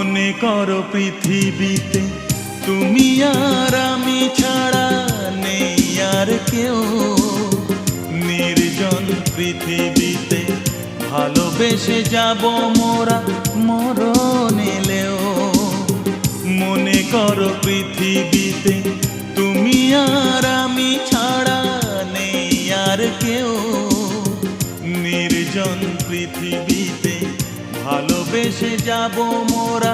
মনে করো পৃথিবীতে তুমি আর আমি ছাড়া নেই আর কেউ। নির্জন পৃথিবীতে ভালোবেসে যাব মোরা মরণ এলেও। মনে করো পৃথিবীতে তুমি আর আমি ছাড়া নেই আর কেউ। নির্জন পৃথিবীতে ভালোবেসে যাব মোরা